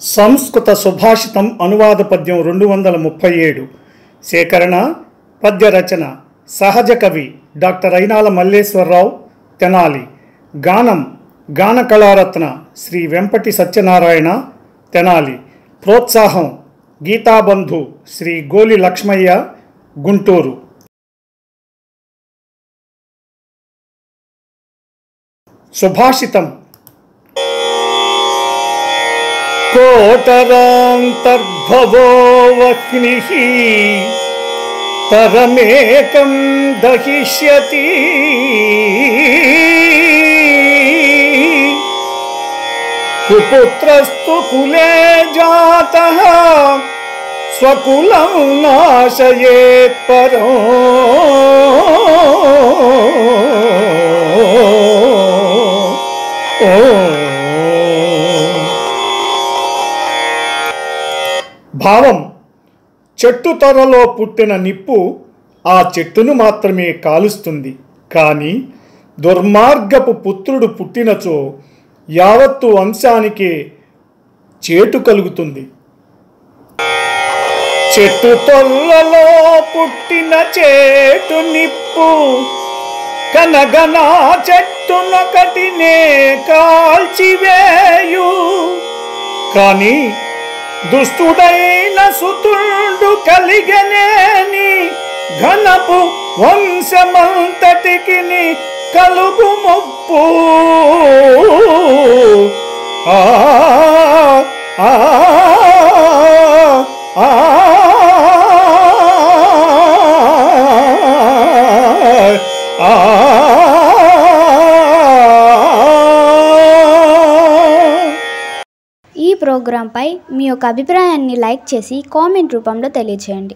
సంస్కృత సుభాషితం అనువాద పద్యం 237 సేకరణ పద్య రచన సహజ కవి డాక్టర్ అయినాల మల్లేశ్వరరావు తెనాలి. గానం గాన కళారత్న శ్రీ వెంపటి సత్యనారాయణ తెనాలి. ప్రోత్సాహం గీతాబంధు శ్రీ గోలి లక్ష్మయ్య గుంటూరు. సుభాషితం. కోటరాంతర్భవో వహ్నిః తరమేకం దహిష్యతి కుపుత్రస్తు కులే జాతః స్వకులం నాశయేత్ పరం. భావం: చెట్టు తొర్రలో పుట్టిన నిప్పు ఆ చెట్టును మాత్రమే కాలుస్తుంది, కానీ దుర్మార్గపు పుత్రుడు పుట్టినచో యావత్తు వంశానికే చేటు కలుగుతుంది. చెట్టు తొర్రలో పుట్టిన చేటు నిప్పు కనగనా చెట్టునొకటినే కాల్చివేయు, కానీ దుష్టుడైన సుతుడు కలిగనేని ఘనపు వంశమంతటికి కలుగు ముప్పు. ఆ ఆ ఆ ఈ ప్రోగ్రాంపై మీ యొక్క అభిప్రాయాన్ని లైక్ చేసి కామెంట్ రూపంలో తెలియజేయండి.